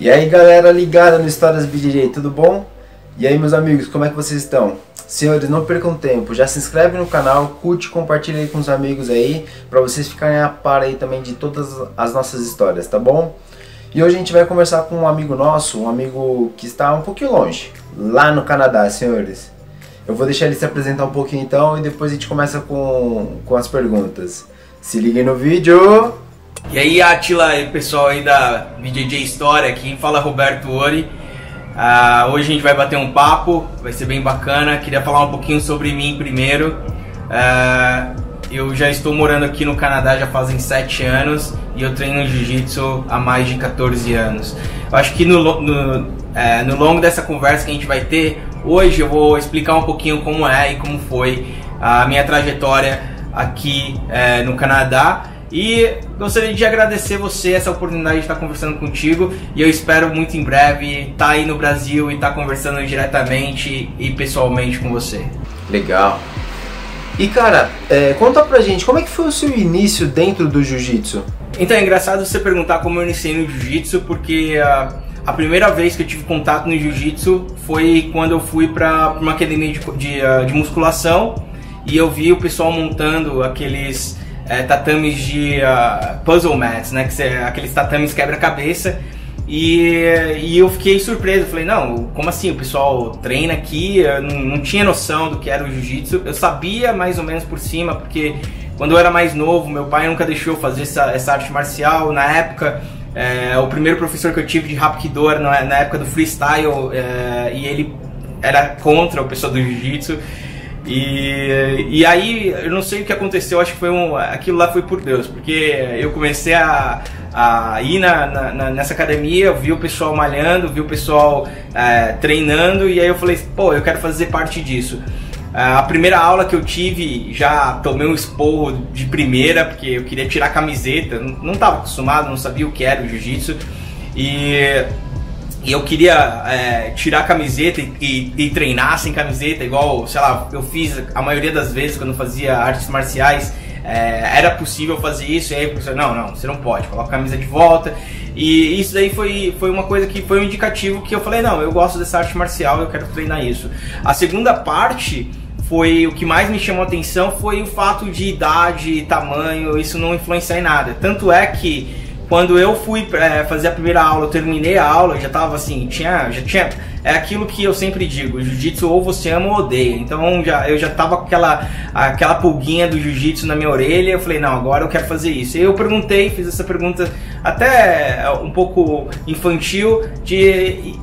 E aí galera ligada no Histórias BJJ, tudo bom? E aí meus amigos, como é que vocês estão? Senhores, não percam tempo, já se inscreve no canal, curte, compartilha aí com os amigos aí, pra vocês ficarem a par aí também de todas as nossas histórias, tá bom? E hoje a gente vai conversar com um amigo nosso, um amigo que está um pouquinho longe, lá no Canadá, senhores. Eu vou deixar ele se apresentar um pouquinho então e depois a gente começa com as perguntas. Se liguem no vídeo! E aí, Atila e pessoal aí da BJJ História, aqui fala Roberto Ori. Hoje a gente vai bater um papo, vai ser bem bacana. Queria falar um pouquinho sobre mim primeiro. Eu já estou morando aqui no Canadá já fazem 7 anos e eu treino Jiu-Jitsu há mais de 14 anos. Eu acho que no longo dessa conversa que a gente vai ter hoje, eu vou explicar um pouquinho como é e como foi a minha trajetória aqui no Canadá. E gostaria de agradecer você essa oportunidade de estar conversando contigo, e eu espero muito em breve estar aí no Brasil e estar conversando diretamente e pessoalmente com você. Legal. E cara, conta pra gente, como é que foi o seu início dentro do Jiu-Jitsu? Então é engraçado você perguntar como eu iniciei no Jiu-Jitsu, porque a primeira vez que eu tive contato no Jiu-Jitsu foi quando eu fui para uma academia de musculação, e eu vi o pessoal montando aqueles tatames de puzzle mats, né, que são aqueles tatames quebra-cabeça, e eu fiquei surpreso. Falei, não, como assim? O pessoal treina aqui? Eu não tinha noção do que era o Jiu-Jitsu. Eu sabia mais ou menos por cima, porque quando eu era mais novo, meu pai nunca deixou eu fazer essa arte marcial. Na época, o primeiro professor que eu tive de Hapkido na época do freestyle, e ele era contra o pessoal do Jiu-Jitsu. E aí, eu não sei o que aconteceu, acho que aquilo lá foi por Deus, porque eu comecei a ir nessa academia, eu vi o pessoal malhando, vi o pessoal treinando, e aí eu falei, pô, eu quero fazer parte disso. A primeira aula que eu tive, já tomei um esporro de primeira, porque eu queria tirar a camiseta, não estava acostumado, não sabia o que era o jiu-jitsu, e eu queria tirar a camiseta e treinar sem camiseta, igual, sei lá, eu fiz a maioria das vezes quando fazia artes marciais. Era possível fazer isso, e aí o professor, não, você não pode, coloca a camisa de volta. E isso daí foi uma coisa que foi um indicativo que eu falei, não, eu gosto dessa arte marcial, eu quero treinar isso. A segunda parte foi o que mais me chamou a atenção, foi o fato de idade, tamanho, isso não influenciar em nada. Tanto é que quando eu fui fazer a primeira aula, eu terminei a aula, eu já tava assim, é aquilo que eu sempre digo, jiu-jitsu ou você ama ou odeia. Então eu já tava com aquela pulguinha do jiu-jitsu na minha orelha, eu falei, não, agora eu quero fazer isso. E eu perguntei, fiz essa pergunta até um pouco infantil,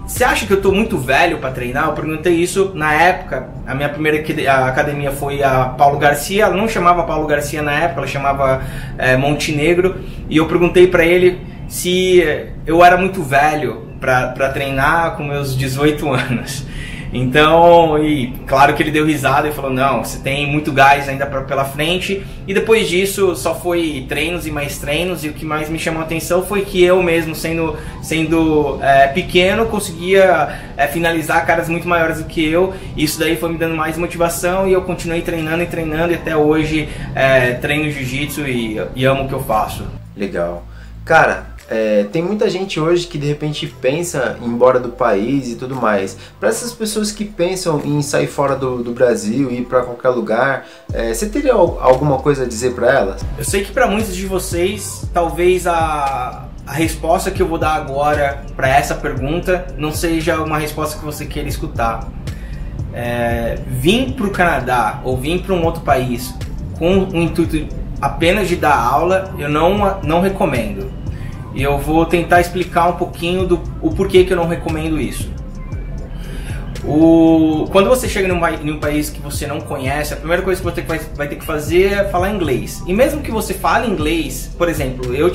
você acha que eu tô muito velho para treinar? Eu perguntei isso na época. A minha primeira academia foi a Paulo Garcia, ela não chamava Paulo Garcia na época, ela chamava Montenegro, e eu perguntei para ele se eu era muito velho para treinar com meus 18 anos. Então, e claro que ele deu risada e falou, não, você tem muito gás ainda pela frente. E depois disso só foi treinos e mais treinos, e o que mais me chamou a atenção foi que eu mesmo, sendo pequeno, conseguia finalizar caras muito maiores do que eu. Isso daí foi me dando mais motivação, e eu continuei treinando e até hoje treino jiu-jitsu e amo o que eu faço. Legal. Cara, tem muita gente hoje que de repente pensa em ir embora do país e tudo mais. Para essas pessoas que pensam em sair fora do Brasil e ir para qualquer lugar, você teria alguma coisa a dizer para elas? Eu sei que para muitos de vocês, talvez a resposta que eu vou dar agora para essa pergunta não seja uma resposta que você queira escutar. Vir para o Canadá ou vir para um outro país com o intuito apenas de dar aula, eu não recomendo. E eu vou tentar explicar um pouquinho o porquê que eu não recomendo isso. Quando você chega em um país que você não conhece, a primeira coisa que você vai ter que fazer é falar inglês. E mesmo que você fale inglês, por exemplo, eu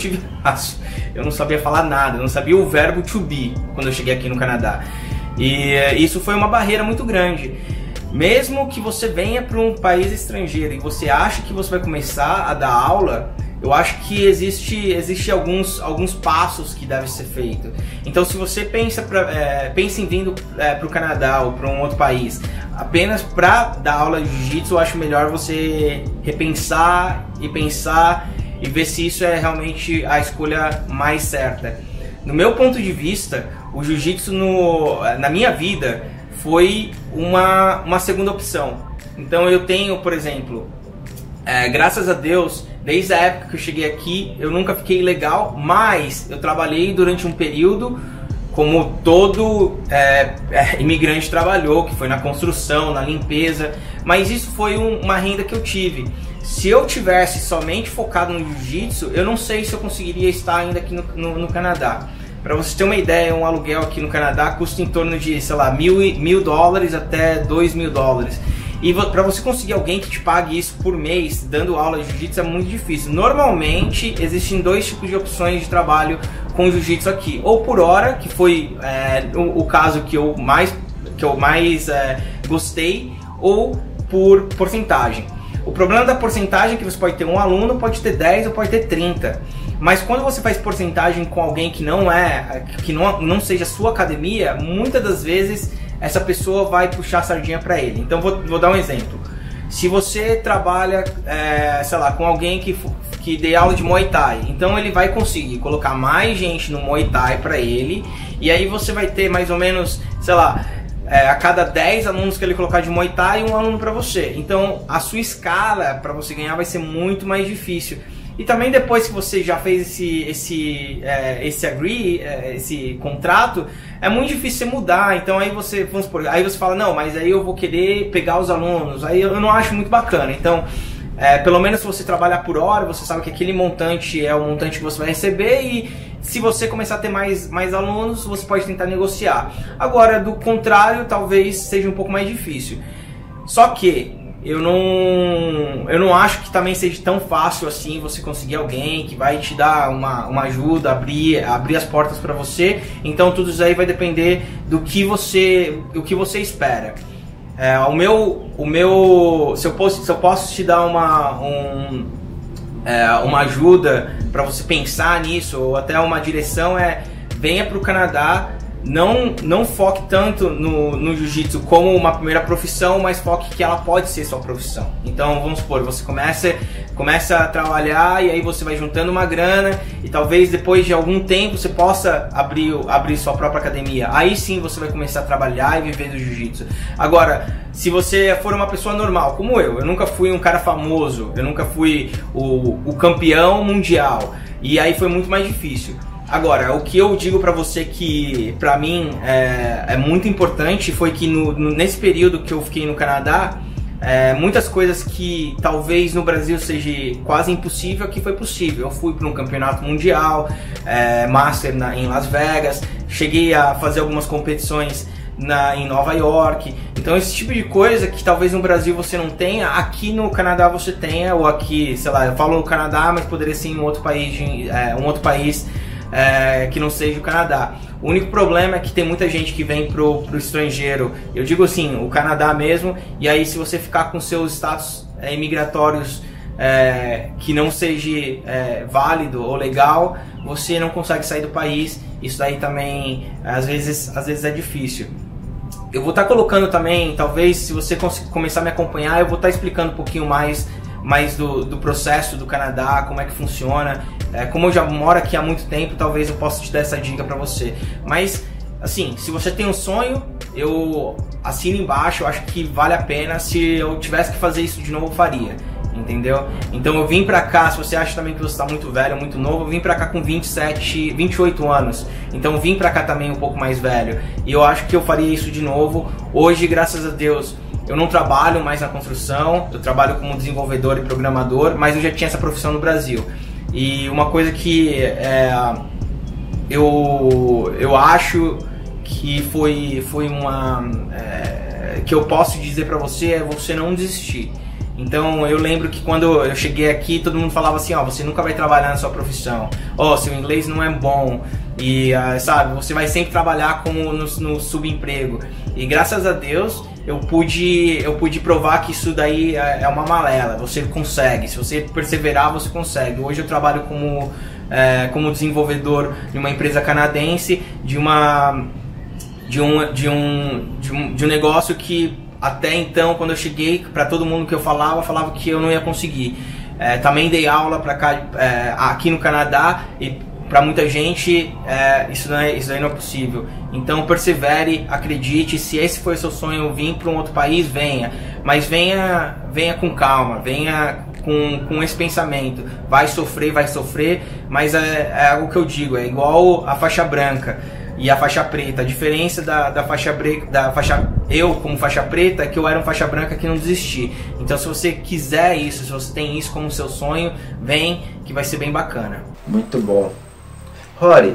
não sabia falar nada, eu não sabia o verbo to be quando eu cheguei aqui no Canadá. E isso foi uma barreira muito grande. Mesmo que você venha para um país estrangeiro e você acha que você vai começar a dar aula, eu acho que existe alguns passos que devem ser feitos. Então, se você pensa em vindo para o Canadá ou para um outro país apenas para dar aula de jiu-jitsu, eu acho melhor você repensar e pensar e ver se isso é realmente a escolha mais certa. No meu ponto de vista, o jiu-jitsu na minha vida foi uma segunda opção. Então eu tenho, por exemplo, graças a Deus, desde a época que eu cheguei aqui, eu nunca fiquei ilegal, mas eu trabalhei durante um período como todo imigrante trabalhou, que foi na construção, na limpeza, mas isso foi uma renda que eu tive. Se eu tivesse somente focado no jiu-jitsu, eu não sei se eu conseguiria estar ainda aqui no Canadá. Para você ter uma ideia, um aluguel aqui no Canadá custa em torno de, sei lá, $1.000 até $2.000. E para você conseguir alguém que te pague isso por mês, dando aula de jiu-jitsu, é muito difícil. Normalmente, existem dois tipos de opções de trabalho com jiu-jitsu aqui. Ou por hora, que foi o caso que eu mais gostei, ou por porcentagem. O problema da porcentagem é que você pode ter um aluno, pode ter 10 ou pode ter 30. Mas quando você faz porcentagem com alguém que não seja sua academia, muitas das vezes essa pessoa vai puxar a sardinha para ele. Então vou dar um exemplo. Se você trabalha, sei lá, com alguém que dê aula de Muay Thai, então ele vai conseguir colocar mais gente no Muay Thai para ele, e aí você vai ter mais ou menos, sei lá, a cada 10 alunos que ele colocar de Muay Thai, um aluno para você. Então a sua escala para você ganhar vai ser muito mais difícil. E também depois que você já fez esse contrato, é muito difícil você mudar. Então aí você, vamos supor, aí você fala, não, mas aí eu vou querer pegar os alunos. Aí eu não acho muito bacana. Então, pelo menos se você trabalhar por hora, você sabe que aquele montante é o montante que você vai receber, e se você começar a ter mais alunos, você pode tentar negociar. Agora, do contrário, talvez seja um pouco mais difícil. Só que eu não acho que também seja tão fácil assim você conseguir alguém que vai te dar uma ajuda, abrir as portas para você. Então tudo isso aí vai depender do que você espera. Se eu posso te dar uma ajuda para você pensar nisso, ou até uma direção, venha para o Canadá. Não foque tanto no jiu-jitsu como uma primeira profissão, mas foque que ela pode ser sua profissão. Então vamos supor, você começa a trabalhar, e aí você vai juntando uma grana, e talvez depois de algum tempo você possa abrir sua própria academia. Aí sim você vai começar a trabalhar e viver do jiu-jitsu. Agora, se você for uma pessoa normal, como eu nunca fui um cara famoso, eu nunca fui o campeão mundial, e aí foi muito mais difícil. Agora, o que eu digo pra você que pra mim é muito importante foi que nesse período que eu fiquei no Canadá, muitas coisas que talvez no Brasil seja quase impossível, aqui foi possível. Eu fui para um campeonato mundial, Master em Las Vegas, cheguei a fazer algumas competições em Nova York. Então esse tipo de coisa que talvez no Brasil você não tenha, aqui no Canadá você tenha, ou aqui, sei lá, eu falo no Canadá, mas poderia ser em um outro país, que não seja o Canadá. O único problema é que tem muita gente que vem pro estrangeiro, eu digo assim, o Canadá mesmo, e aí se você ficar com seus status imigratórios que não seja válido ou legal, você não consegue sair do país. Isso daí também às vezes é difícil. Eu vou estar colocando também, talvez se você começar a me acompanhar, eu vou estar explicando um pouquinho mais do processo do Canadá, como é que funciona. Como eu já moro aqui há muito tempo, talvez eu possa te dar essa dica pra você. Mas, assim, se você tem um sonho, eu assino embaixo, eu acho que vale a pena. Se eu tivesse que fazer isso de novo, eu faria, entendeu? Então eu vim pra cá, se você acha também que você tá muito velho, muito novo, eu vim pra cá com 28 anos. Então eu vim pra cá também um pouco mais velho. E eu acho que eu faria isso de novo. Hoje, graças a Deus, eu não trabalho mais na construção, eu trabalho como desenvolvedor e programador, mas eu já tinha essa profissão no Brasil. E uma coisa que eu acho que foi uma que eu posso dizer pra você é você não desistir. Então eu lembro que quando eu cheguei aqui, todo mundo falava assim, ó, você nunca vai trabalhar na sua profissão, ó, seu inglês não é bom, e sabe, você vai sempre trabalhar como no subemprego. E graças a Deus eu pude provar que isso daí é uma malela, você consegue, se você perseverar você consegue. Hoje eu trabalho como desenvolvedor de uma empresa canadense, de um negócio que até então, quando eu cheguei, para todo mundo que eu falava que eu não ia conseguir. Também dei aula aqui no Canadá, e para muita gente isso daí não é possível. Então persevere, acredite. Se esse foi o seu sonho, vir para um outro país, venha. Mas venha com calma, venha com esse pensamento. Vai sofrer, mas é algo que eu digo, é igual a faixa branca e a faixa preta. A diferença da faixa eu como faixa preta é que eu era um faixa branca que não desisti. Então se você quiser isso, se você tem isso como seu sonho, vem que vai ser bem bacana. Muito bom. Rory,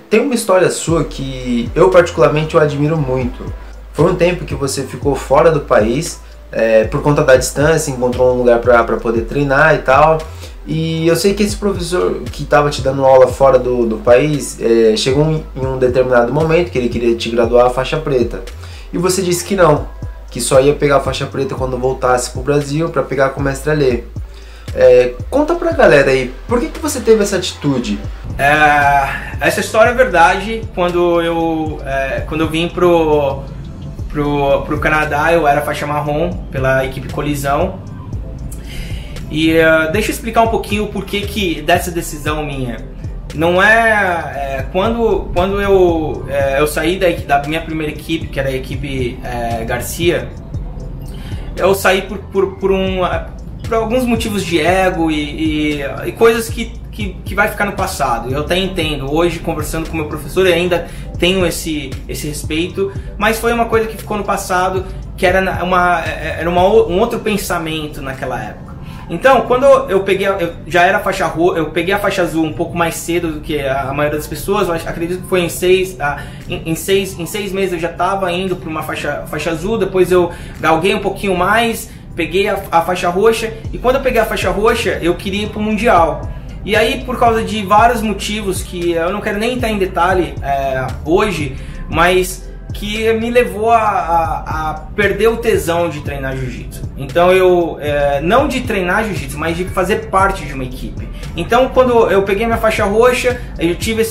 tem uma história sua que eu particularmente eu admiro muito. Foi um tempo que você ficou fora do país por conta da distância, encontrou um lugar para poder treinar e tal. E eu sei que esse professor que estava te dando aula fora do país chegou em um determinado momento que ele queria te graduar a faixa preta. E você disse que não, que só ia pegar a faixa preta quando voltasse para o Brasil para pegar com o mestre Alê. Conta pra galera aí, por que você teve essa atitude? Essa história é verdade. Quando eu vim pro Canadá, eu era faixa marrom pela equipe Colisão. E deixa eu explicar um pouquinho o porquê dessa decisão minha. Não quando eu saí da minha primeira equipe, que era a equipe Garcia, eu saí por alguns motivos de ego e coisas que vai ficar no passado. Eu até entendo, hoje conversando com meu professor eu ainda tenho esse respeito, mas foi uma coisa que ficou no passado, que era um outro pensamento naquela época. Então, quando eu já era faixa roxa, eu peguei a faixa azul um pouco mais cedo do que a maioria das pessoas. Eu acredito que foi em 6 meses eu já estava indo para uma faixa azul. Depois eu galguei um pouquinho mais, peguei a faixa roxa, e quando eu peguei a faixa roxa, eu queria ir para o Mundial. E aí, por causa de vários motivos que eu não quero nem entrar em detalhe hoje, mas que me levou a perder o tesão de treinar jiu-jitsu. Então não de treinar jiu-jitsu, mas de fazer parte de uma equipe. Então quando eu peguei minha faixa roxa, eu tive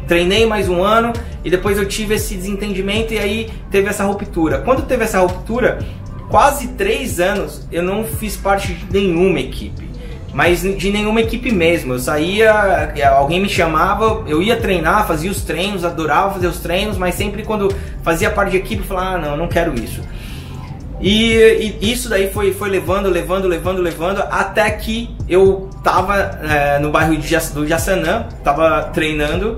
treinei mais um ano e depois eu tive esse desentendimento e aí teve essa ruptura. Quando teve essa ruptura, quase 3 anos eu não fiz parte de nenhuma equipe. Mas de nenhuma equipe mesmo. Eu saía, alguém me chamava, eu ia treinar, fazia os treinos, adorava fazer os treinos, mas sempre quando fazia parte de equipe eu falava, não, eu não quero isso. E isso daí foi levando, até que eu tava no bairro do Jaçanã, tava treinando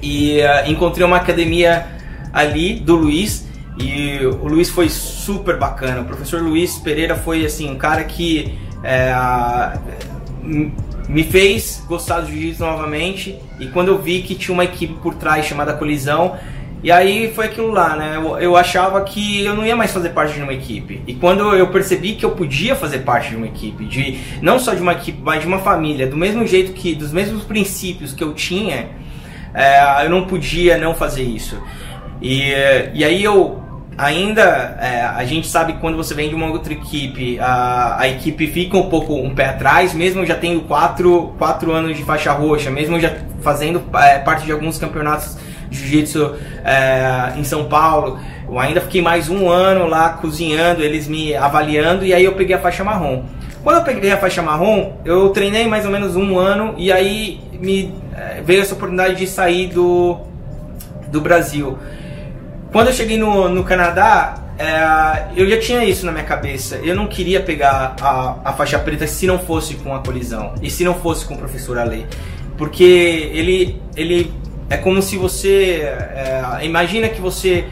e encontrei uma academia ali do Luiz, e o Luiz foi super bacana. O professor Luiz Pereira foi assim, um cara que me fez gostar do jiu-jitsu novamente, e quando eu vi que tinha uma equipe por trás chamada Colisão, e aí foi aquilo lá, né? Eu achava que eu não ia mais fazer parte de uma equipe, e quando eu percebi que eu podia fazer parte de uma equipe, não só de uma equipe, mas de uma família, do mesmo jeito que, dos mesmos princípios que eu tinha, eu não podia não fazer isso. E aí a gente sabe que quando você vem de uma outra equipe, a equipe fica um pé atrás. Mesmo eu já tenho 4 anos de faixa roxa, mesmo eu já fazendo parte de alguns campeonatos de jiu-jitsu em São Paulo, eu ainda fiquei mais um ano lá cozinhando, eles me avaliando, e aí eu peguei a faixa marrom. Quando eu peguei a faixa marrom, eu treinei mais ou menos um ano, e aí veio essa oportunidade de sair do Brasil. Quando eu cheguei no Canadá, eu já tinha isso na minha cabeça. Eu não queria pegar a faixa preta se não fosse com a Colisão e se não fosse com o professor Alê, porque ele é como se você imagina que você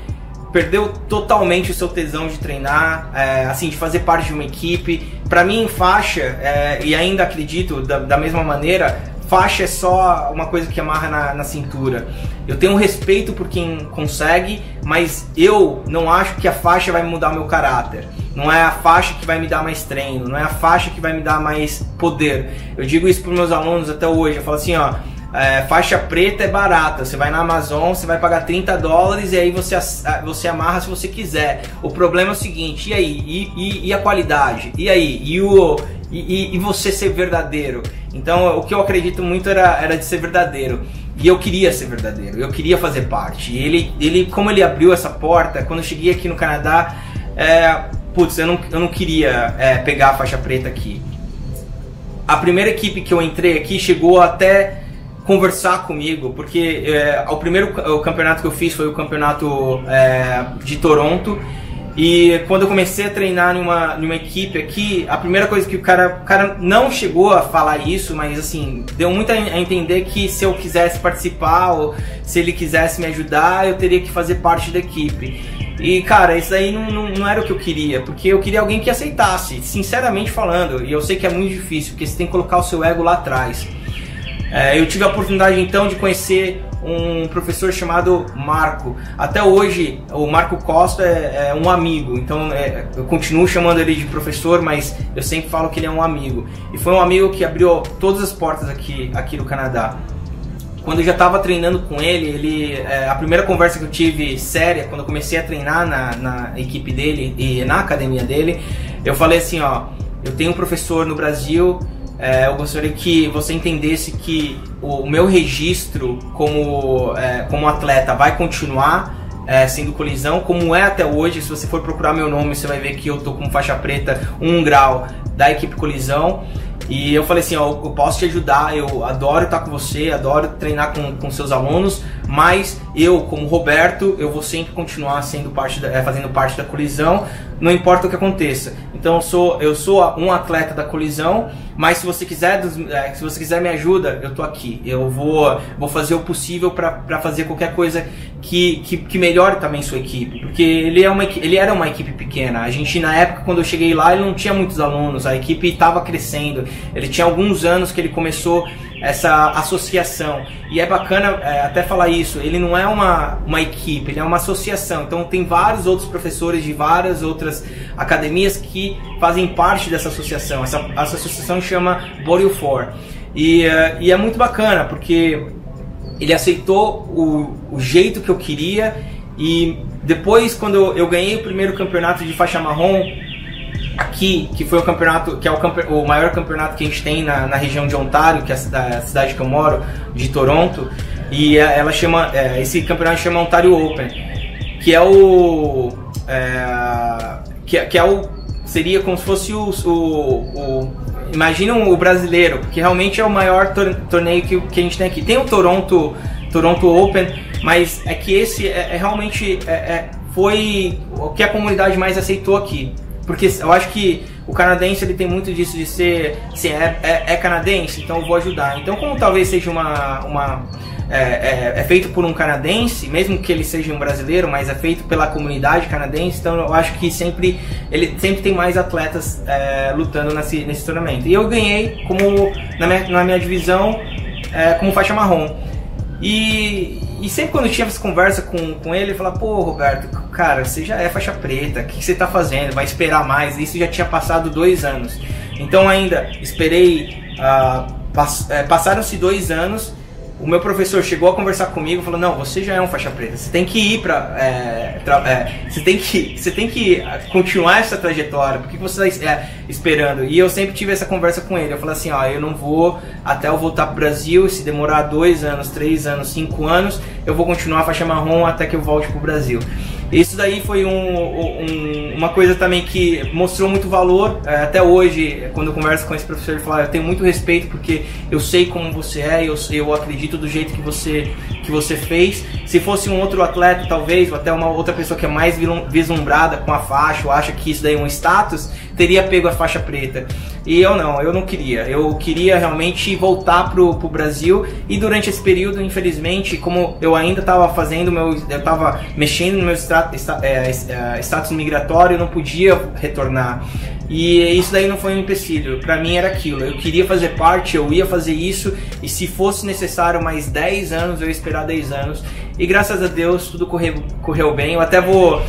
perdeu totalmente o seu tesão de treinar, assim, de fazer parte de uma equipe. Para mim, faixa, e ainda acredito da mesma maneira, faixa é só uma coisa que amarra na cintura. Eu tenho um respeito por quem consegue, mas eu não acho que a faixa vai mudar o meu caráter. Não é a faixa que vai me dar mais treino, não é a faixa que vai me dar mais poder. Eu digo isso para os meus alunos até hoje. Eu falo assim, ó, faixa preta é barata. Você vai na Amazon, você vai pagar $30 e aí você amarra se você quiser. O problema é o seguinte, e aí? E a qualidade? E aí? E você ser verdadeiro? Então o que eu acredito muito era de ser verdadeiro. E eu queria ser verdadeiro, eu queria fazer parte. E ele como ele abriu essa porta, quando eu cheguei aqui no Canadá, putz, eu não queria pegar a faixa preta aqui. a primeira equipe que eu entrei aqui chegou até conversar comigo, porque o campeonato que eu fiz foi o campeonato de Toronto, e quando eu comecei a treinar numa equipe aqui, a primeira coisa que o cara não chegou a falar isso, mas assim, deu muito a entender que se eu quisesse participar ou se ele quisesse me ajudar, eu teria que fazer parte da equipe. E cara, isso aí não era o que eu queria, porque eu queria alguém que aceitasse, sinceramente falando, e eu sei que é muito difícil, porque você tem que colocar o seu ego lá atrás. Eu tive a oportunidade então de conhecer um professor chamado Marco. Até hoje o Marco Costa é um amigo, então eu continuo chamando ele de professor, mas eu sempre falo que ele é um amigo. E foi um amigo que abriu todas as portas aqui no Canadá. Quando eu já estava treinando com ele, a primeira conversa que eu tive séria, quando eu comecei a treinar na equipe dele e na academia dele, eu falei assim, ó, eu tenho um professor no Brasil, eu gostaria que você entendesse que o meu registro como atleta vai continuar sendo Colisão, como é até hoje. Se você for procurar meu nome, você vai ver que eu tô com faixa preta 1 grau da equipe Colisão. E eu falei assim, ó, eu posso te ajudar, eu adoro estar com você, adoro treinar com seus alunos, mas eu, como Roberto, eu vou sempre continuar sendo fazendo parte da Colisão, não importa o que aconteça. Então eu sou um atleta da Colisão, mas se você quiser me ajuda, eu tô aqui. Eu vou fazer o possível para fazer qualquer coisa que melhore também sua equipe, porque ele era uma equipe pequena. A gente, na época, quando eu cheguei lá, ele não tinha muitos alunos, a equipe estava crescendo. Ele tinha alguns anos que ele começou essa associação, e é bacana até falar isso, ele não é uma equipe, ele é uma associação, então tem vários outros professores de várias outras academias que fazem parte dessa associação. Essa associação chama Body of Four, e é muito bacana, porque ele aceitou o jeito que eu queria, e depois, quando eu ganhei o primeiro campeonato de faixa marrom aqui, que foi o campeonato, que é o maior campeonato que a gente tem na região de Ontário, que é a cidade que eu moro, de Toronto, e esse campeonato chama Ontario Open, que é seria como se fosse imagina o brasileiro, porque realmente é o maior torneio que a gente tem aqui. Tem o Toronto Open, mas é que esse realmente foi o que a comunidade mais aceitou aqui. Porque eu acho que o canadense, ele tem muito disso de ser canadense, então eu vou ajudar. Então, como talvez seja feito por um canadense, mesmo que ele seja um brasileiro, mas é feito pela comunidade canadense, então eu acho que ele sempre tem mais atletas lutando nesse torneio. E eu ganhei na minha divisão como faixa marrom. E sempre quando eu tinha essa conversa com ele, eu falava, pô, Roberto, cara, você já é faixa preta, o que você tá fazendo? Vai esperar mais? Isso já tinha passado 2 anos. Então ainda esperei, passaram-se 2 anos, o meu professor chegou a conversar comigo e falou, não, você já é um faixa preta, você tem que ir você tem que continuar essa trajetória, por que você está esperando? E eu sempre tive essa conversa com ele, eu falei assim, ó, eu não vou até eu voltar pro Brasil, se demorar 2 anos, 3 anos, 5 anos, eu vou continuar a faixa marrom até que eu volte pro Brasil. Isso daí foi uma coisa também que mostrou muito valor. Até hoje, quando eu converso com esse professor, ele fala, eu tenho muito respeito porque eu sei como você é, eu acredito do jeito que você fez. Se fosse um outro atleta, talvez, ou até uma outra pessoa que é mais vislumbrada com a faixa, ou acha que isso daí é um status, teria pego a faixa preta. E eu não queria. Eu queria realmente voltar pro Brasil, e durante esse período, infelizmente, como eu ainda estava eu estava mexendo no meu status migratório, eu não podia retornar. E isso daí não foi um empecilho, pra mim era aquilo, eu queria fazer parte, eu ia fazer isso, e se fosse necessário mais 10 anos, eu ia esperar 10 anos. E graças a Deus tudo correu bem. Eu até vou,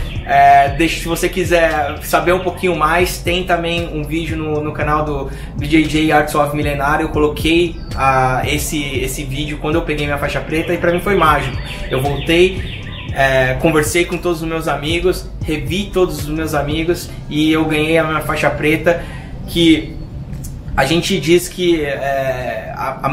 se você quiser saber um pouquinho mais, tem também um vídeo no canal do BJJ Arts of Milenário. Eu coloquei esse vídeo quando eu peguei minha faixa preta, e pra mim foi mágico. Eu voltei, conversei com todos os meus amigos, revi todos os meus amigos, e eu ganhei a minha faixa preta, que a gente diz que o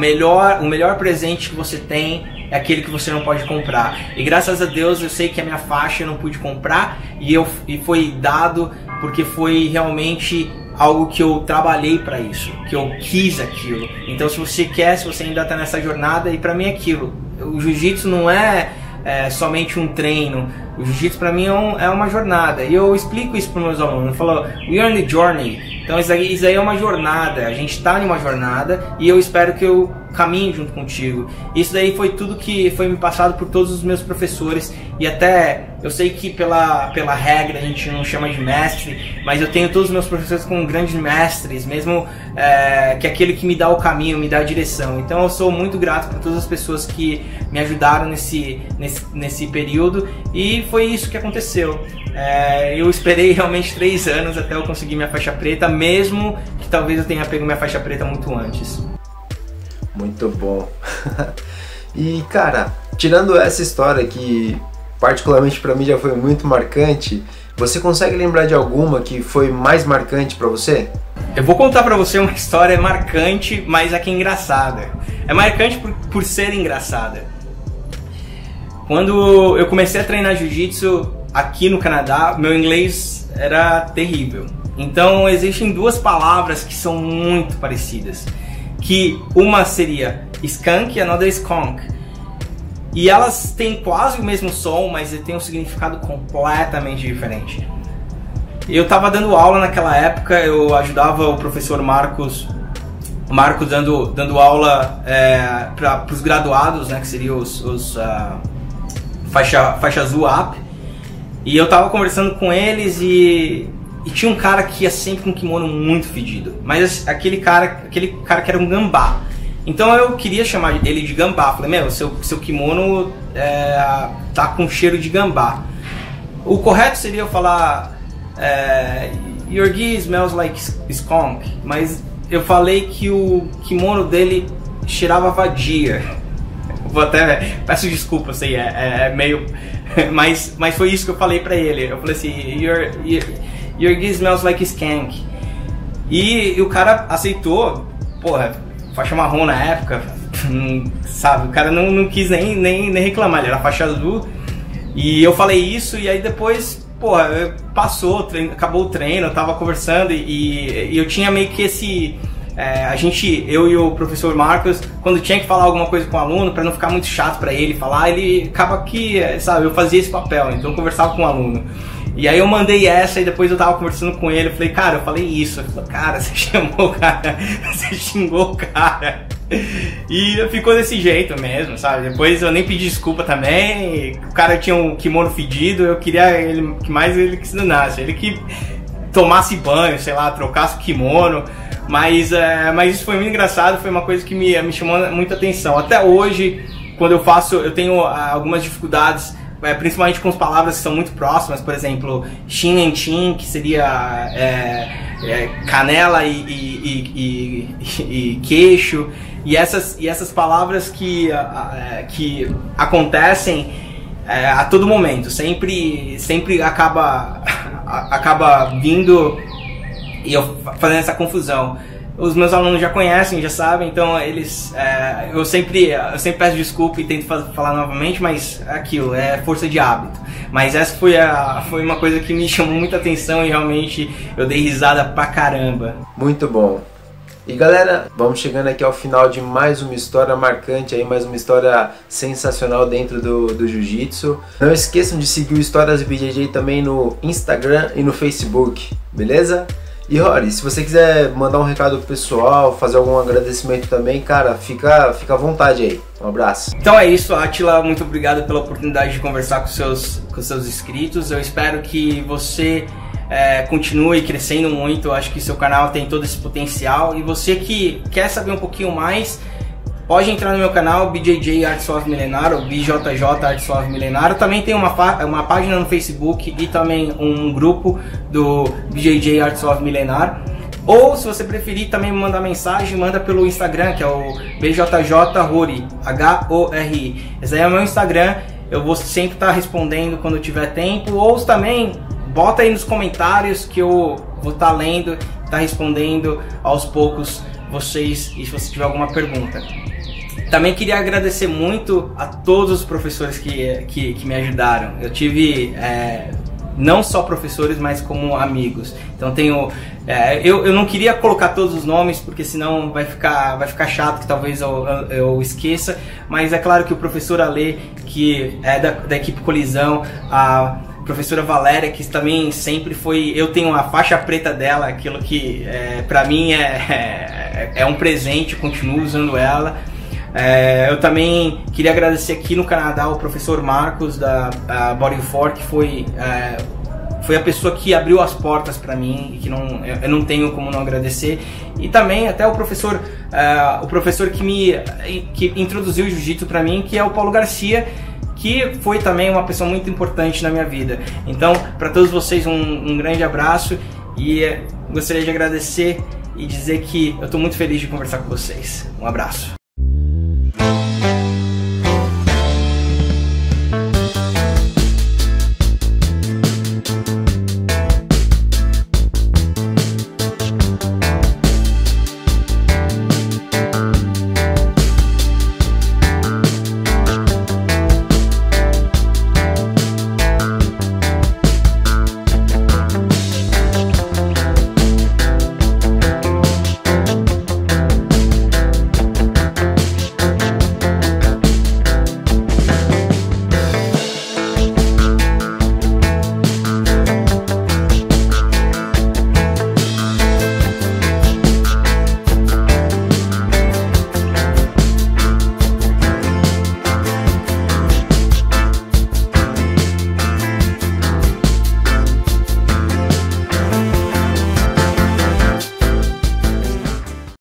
melhor presente que você tem é aquele que você não pode comprar. E graças a Deus eu sei que a minha faixa eu não pude comprar, e foi dado porque foi realmente algo que eu trabalhei para isso, que eu quis aquilo. Então se você quer, se você ainda está nessa jornada, e para mim é aquilo. O jiu-jitsu não é somente um treino. O jiu-jitsu para mim é uma jornada. E eu explico isso para meus alunos. Eu falo, we are on the journey. Então isso aí é uma jornada. A gente está em uma jornada e eu espero que eu caminhe junto contigo. Isso daí foi tudo que foi me passado por todos os meus professores. E até eu sei que pela regra a gente não chama de mestre, mas eu tenho todos os meus professores como grandes mestres, mesmo que aquele que me dá o caminho, me dá a direção. Então eu sou muito grato por todas as pessoas que me ajudaram nesse período, e foi isso que aconteceu. Eu esperei realmente 3 anos até eu conseguir minha faixa preta, mesmo que talvez eu tenha pego minha faixa preta muito antes. Muito bom. E cara, tirando essa história que particularmente para mim já foi muito marcante, você consegue lembrar de alguma que foi mais marcante para você? Eu vou contar para você uma história marcante, mas aqui engraçada. É marcante por ser engraçada. Quando eu comecei a treinar jiu-jitsu aqui no Canadá, meu inglês era terrível. Então existem 2 palavras que são muito parecidas, que uma seria skunk e a outra skunk. E elas têm quase o mesmo som, mas tem um significado completamente diferente. Eu estava dando aula naquela época, eu ajudava o professor Marcos dando aula para os graduados, né, que seriam os faixa azul up. E eu estava conversando com eles e tinha um cara que ia sempre com um kimono muito fedido, mas aquele cara que era um gambá. Então eu queria chamar ele de gambá. Falei, meu, seu kimono tá com cheiro de gambá. O correto seria eu falar your gi smells like skunk, mas eu falei que o kimono dele cheirava vadia. Vou até peço desculpa, sei, meio, mas foi isso que eu falei pra ele. Eu falei assim, your gi smells like skank. E o cara aceitou, porra. Faixa marrom na época, sabe, o cara não quis nem reclamar, ele era faixa azul. E eu falei isso, e aí depois, porra, passou, acabou o treino, eu tava conversando e eu tinha meio que esse... eu e o professor Marcos, quando tinha que falar alguma coisa com o aluno, para não ficar muito chato para ele falar, ele acaba que, sabe, eu fazia esse papel, então eu conversava com o aluno. E aí eu mandei essa e depois eu tava conversando com ele, eu falei, cara, eu falei isso. Ele falou, cara, você chamou o cara, você xingou o cara. E ficou desse jeito mesmo, sabe? Depois eu nem pedi desculpa também, o cara tinha um kimono fedido, eu queria que mais ele que se danasse, ele que tomasse banho, sei lá, trocasse o kimono. Mas isso foi muito engraçado, foi uma coisa que me chamou muita atenção. Até hoje, quando eu tenho algumas dificuldades, principalmente com as palavras que são muito próximas, por exemplo, shin and chin, que seria canela e queixo, e essas palavras que acontecem a todo momento, sempre acaba vindo e eu fazendo essa confusão. Os meus alunos já conhecem, já sabem, então eles, eu sempre peço desculpa e tento falar novamente, mas aquilo é força de hábito. Mas essa foi uma coisa que me chamou muita atenção e realmente eu dei risada pra caramba. Muito bom. E galera, vamos chegando aqui ao final de mais uma história marcante, aí, mais uma história sensacional dentro do Jiu-Jitsu. Não esqueçam de seguir o Histórias BJJ também no Instagram e no Facebook, beleza? E Rory, se você quiser mandar um recado pro pessoal, fazer algum agradecimento também, cara, fica à vontade aí. Um abraço. Então é isso, Átila, muito obrigado pela oportunidade de conversar com seus inscritos. Eu espero que você continue crescendo muito. Eu acho que seu canal tem todo esse potencial. E você que quer saber um pouquinho mais, pode entrar no meu canal, BJJ Arte Suave Milenar, ou BJJ Arte Suave Milenar. Eu também tenho uma página no Facebook e também um grupo do BJJ Arte Suave Milenar. Ou, se você preferir, também me mandar mensagem, manda pelo Instagram, que é o BJJ-Hori, H-O-R-I. Esse aí é o meu Instagram, eu vou sempre estar respondendo quando tiver tempo. Ou também, bota aí nos comentários que eu vou estar lendo, estar respondendo aos poucos vocês, e se você tiver alguma pergunta. Também queria agradecer muito a todos os professores que me ajudaram. Eu tive não só professores, mas como amigos. Então tenho, eu não queria colocar todos os nomes, porque senão vai ficar chato, que talvez eu esqueça, mas é claro que o professor Ale, que é da equipe Colisão, a professora Valéria, que também sempre foi, eu tenho a faixa preta dela, aquilo que pra mim é um presente, eu continuo usando ela. Eu também queria agradecer aqui no Canadá o professor Marcos da Body For, que foi a pessoa que abriu as portas para mim e que eu não tenho como não agradecer. E também até o professor que introduziu o jiu-jitsu para mim, que é o Paulo Garcia, que foi também uma pessoa muito importante na minha vida. Então, para todos vocês, um grande abraço, e gostaria de agradecer e dizer que eu estou muito feliz de conversar com vocês. Um abraço.